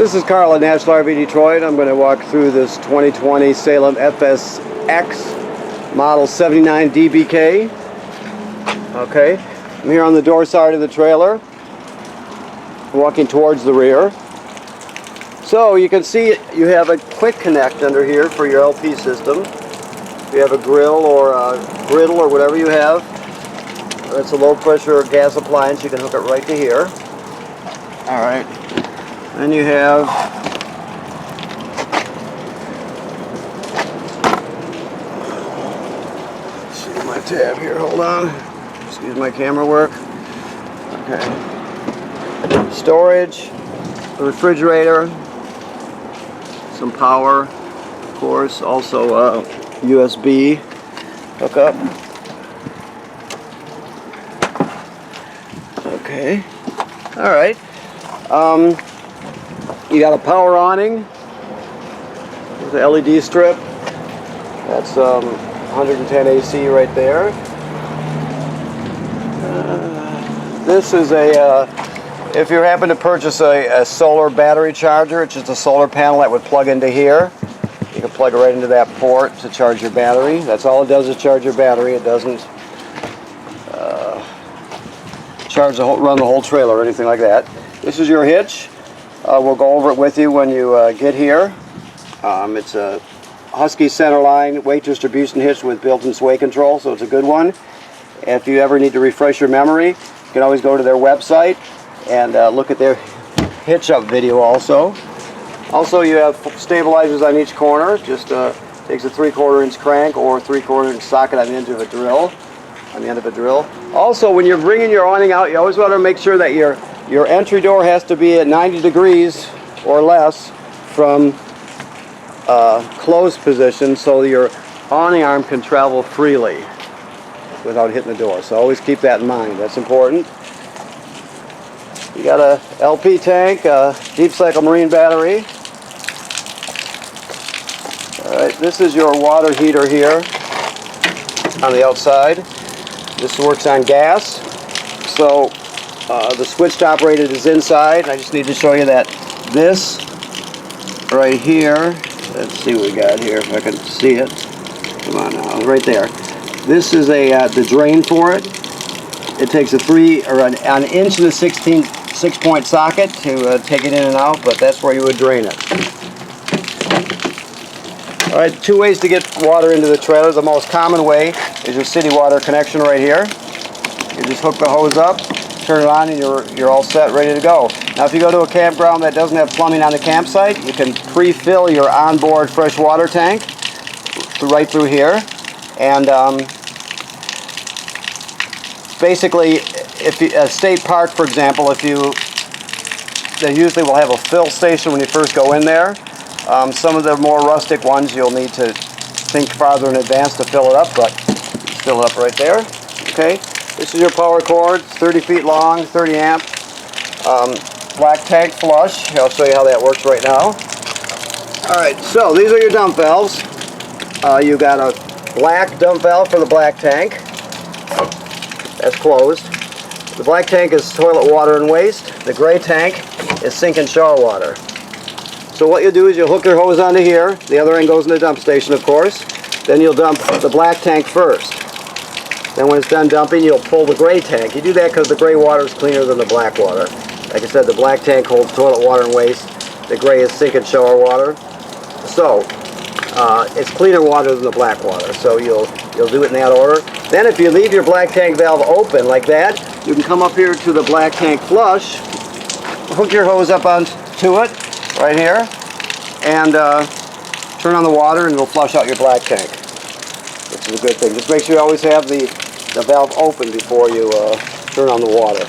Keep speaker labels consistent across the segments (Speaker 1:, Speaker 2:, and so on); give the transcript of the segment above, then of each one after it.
Speaker 1: This is Carl at National RV Detroit. I'm going to walk through this 2020 Salem FSX model 79 DBK. Okay, I'm here on the door side of the trailer, walking towards the rear. So you can see you have a quick connect under here for your LP system. If you have a grill or a griddle or whatever you have, that's a low pressure gas appliance, you can hook it right to here. Alright, then you have see my tab here, hold on, excuse my camera work. Okay, storage, a refrigerator, some power, of course, also USB hookup. Okay, all right. You got a power awning with the LED strip. That's 110 AC right there. This is a if you happen to purchase a solar battery charger, it's just a solar panel that would plug into here. You can plug it right into that port to charge your battery. That's all it does is charge your battery. It doesn't run the whole trailer or anything like that. This is your hitch. We'll go over it with you when you get here. It's a Husky centerline weight distribution hitch with built-in sway control, so it's a good one. If you ever need to refresh your memory, you can always go to their website and look at their hitch up video also. Also, you have stabilizers on each corner. Just takes a 3/4 inch crank or 3/4 inch socket on the end of a drill. Also, when you're bringing your awning out, you always want to make sure that your entry door has to be at 90 degrees or less from closed position, so your awning arm can travel freely without hitting the door. So always keep that in mind. That's important. You got a LP tank, a deep cycle marine battery. Alright, this is your water heater here on the outside. This works on gas. So the switch operated is inside. I just need to show you that this right here, let's see what we got here if I can see it. Come on now, right there. This is the drain for it. It takes an inch and a 16 6-point socket to take it in and out, but that's where you would drain it. Alright, two ways to get water into the trailer. The most common way is your city water connection right here. You just hook the hose up, turn it on, and you're all set, ready to go. Now if you go to a campground that doesn't have plumbing on the campsite, you can pre-fill your onboard fresh water tank right through here. And basically, if a state park, for example, they usually will have a fill station when you first go in there. Some of the more rustic ones, you'll need to think farther in advance to fill it up, but fill it up right there. Okay, this is your power cord. It's 30 feet long, 30 amp, black tank flush. I'll show you how that works right now. All right, so these are your dump valves. You got a black dump valve for the black tank. That's closed. The black tank is toilet water and waste. The gray tank is sink and shower water. So what you'll do is you'll hook your hose onto here. The other end goes in the dump station, of course. Then you'll dump the black tank first. Then when it's done dumping, you'll pull the gray tank. You do that because the gray water is cleaner than the black water. Like I said, the black tank holds toilet water and waste. The gray is sink and shower water. So it's cleaner water than the black water. So you'll do it in that order. Then if you leave your black tank valve open like that, you can come up here to the black tank flush, hook your hose up onto it right here, and turn on the water and it'll flush out your black tank, which is a good thing. Just make sure you always have the valve open before you turn on the water.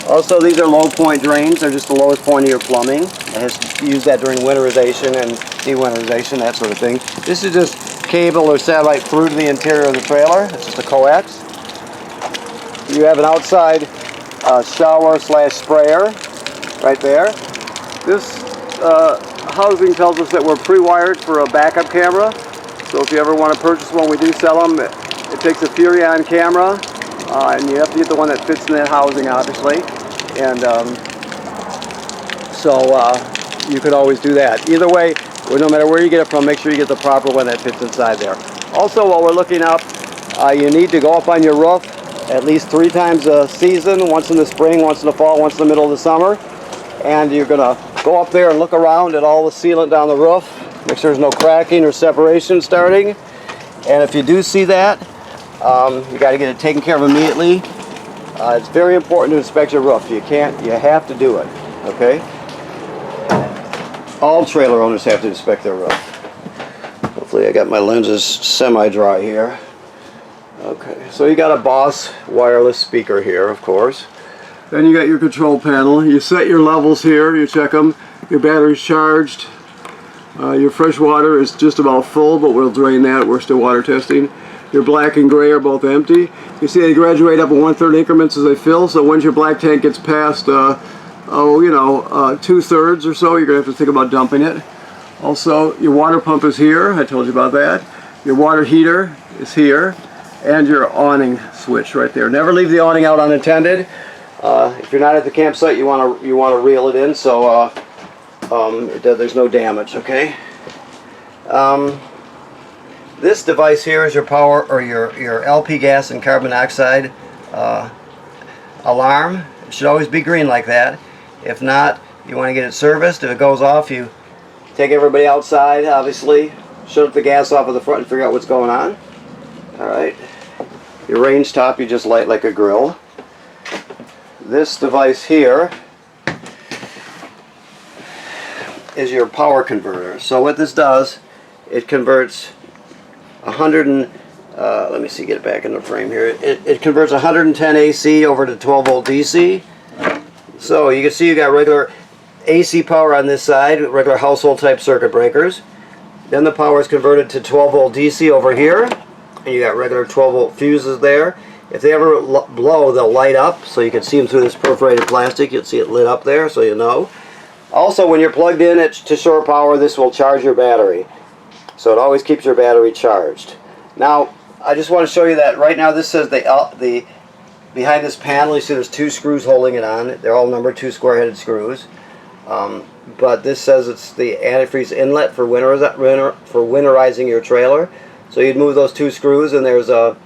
Speaker 1: Also, these are low point drains. They're just the lowest point of your plumbing. I use that during winterization and de-winterization, that sort of thing. This is just cable or satellite through to the interior of the trailer. It's just a coax. You have an outside shower / sprayer right there. This housing tells us that we're pre-wired for a backup camera. So if you ever want to purchase one, we do sell them. It takes a Furion camera, and you have to get the one that fits in that housing, obviously. And you could always do that. Either way, no matter where you get it from, make sure you get the proper one that fits inside there. Also, while we're looking up, you need to go up on your roof at least 3 times a season, once in the spring, once in the fall, once in the middle of the summer. And you're going to go up there and look around at all the sealant down the roof. Make sure there's no cracking or separation starting. And if you do see that, you got to get it taken care of immediately. It's very important to inspect your roof. You have to do it, okay? All trailer owners have to inspect their roof. Hopefully I got my lenses semi-dry here. Okay, so you got a Boss wireless speaker here, of course. Then you got your control panel. You set your levels here, you check them. Your battery's charged. Your fresh water is just about full, but we'll drain that. We're still water testing. Your black and gray are both empty. You see they graduate up in 1/3 increments as they fill, so once your black tank gets past, 2/3 or so, you're going to have to think about dumping it. Also, your water pump is here. I told you about that. Your water heater is here. And your awning switch right there. Never leave the awning out unattended. If you're not at the campsite, you want to reel it in so there's no damage. Okay. This device here is your power or your LP gas and carbon monoxide alarm. It should always be green like that. If not, you want to get it serviced. If it goes off, you take everybody outside. Obviously, shut the gas off at the front and figure out what's going on. All right. Your range top you just light like a grill. This device here is your power converter. So what this does, it converts 100 and let me see, get it back in the frame here. It converts 110 AC over to 12 volt DC. So you can see you got regular AC power on this side, regular household type circuit breakers. Then the power is converted to 12 volt DC over here. And you got regular 12 volt fuses there. If they ever blow, they'll light up, so you can see them through this perforated plastic. You'll see it lit up there, so you know. Also, when you're plugged in to shore power, this will charge your battery. So it always keeps your battery charged. Now, I just want to show you that right now this says behind this panel, you see there's 2 screws holding it on. They're all numbered 2 square-headed screws. But this says it's the antifreeze inlet for winterizing your trailer. So you'd move those 2 screws, and there's a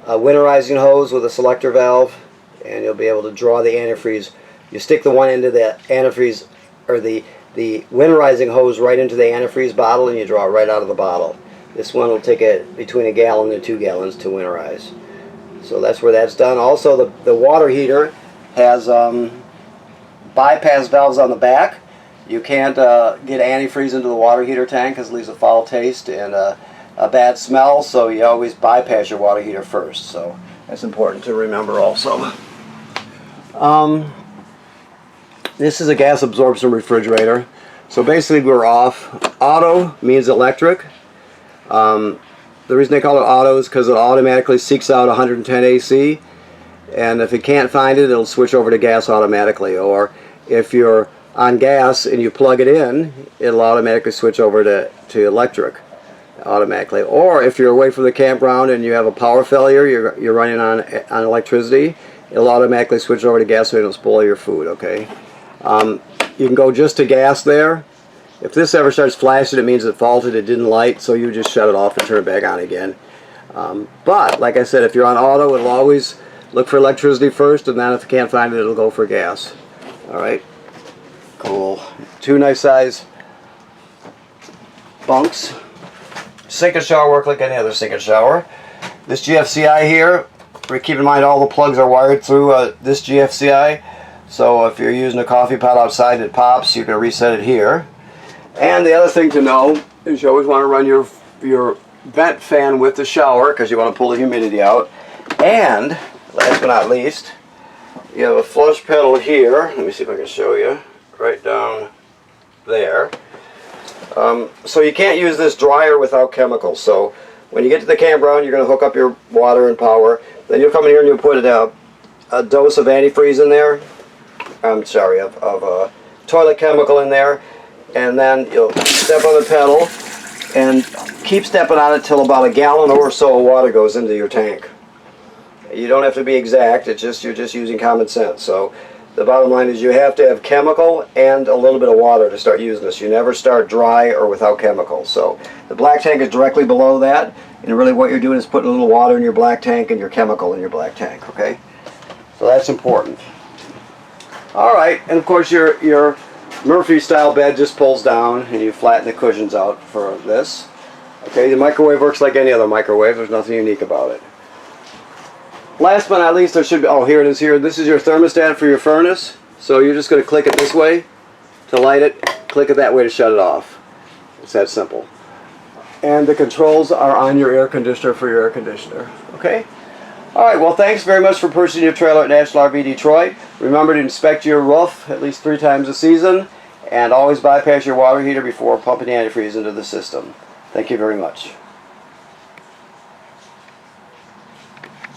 Speaker 1: winterizing hose with a selector valve, and you'll be able to draw the antifreeze. You stick the one end of the antifreeze, or the winterizing hose right into the antifreeze bottle, and you draw it right out of the bottle. This one will take between 1 gallon and 2 gallons to winterize. So that's where that's done. Also, the water heater has bypass valves on the back. You can't get antifreeze into the water heater tank because it leaves a foul taste and a bad smell, so you always bypass your water heater first. So that's important to remember also. This is a gas absorption refrigerator. So basically we're off. Auto means electric. The reason they call it auto is because it automatically seeks out 110 AC, and if it can't find it, it'll switch over to gas automatically. Or if you're on gas and you plug it in, it'll automatically switch over to electric automatically. Or if you're away from the campground and you have a power failure, you're running on electricity, it'll automatically switch over to gas so it don't spoil your food. Okay. You can go just to gas there. If this ever starts flashing, it means it faulted, it didn't light, so you just shut it off and turn it back on again. But like I said, if you're on auto, it'll always look for electricity first, and then if it can't find it, it'll go for gas. Alright, cool. 2 nice size bunks. Sink and shower work like any other sink and shower. This GFCI here, keep in mind all the plugs are wired through this GFCI, so if you're using a coffee pot outside and it pops, you can reset it here. And the other thing to know is you always want to run your vent fan with the shower because you want to pull the humidity out. And last but not least, you have a flush pedal here. Let me see if I can show you. Right down there. So you can't use this dryer without chemicals. So when you get to the campground, you're going to hook up your water and power. Then you'll come in here and you'll put a dose of antifreeze in there. I'm sorry, of toilet chemical in there. And then you'll step on the pedal and keep stepping on it till about 1 gallon or so of water goes into your tank. You don't have to be exact, you're just using common sense. So the bottom line is you have to have chemical and a little bit of water to start using this. You never start dry or without chemicals. So the black tank is directly below that, and really what you're doing is putting a little water in your black tank and your chemical in your black tank, okay? So that's important. Alright, and of course your Murphy style bed just pulls down and you flatten the cushions out for this. Okay, the microwave works like any other microwave. There's nothing unique about it. Last but not least, there should be, oh, here it is here. This is your thermostat for your furnace. So you're just going to click it this way to light it, click it that way to shut it off. It's that simple. And the controls are on your air conditioner for your air conditioner. Okay? Alright, well thanks very much for purchasing your trailer at National RV Detroit. Remember to inspect your roof at least 3 times a season, and always bypass your water heater before pumping antifreeze into the system. Thank you very much.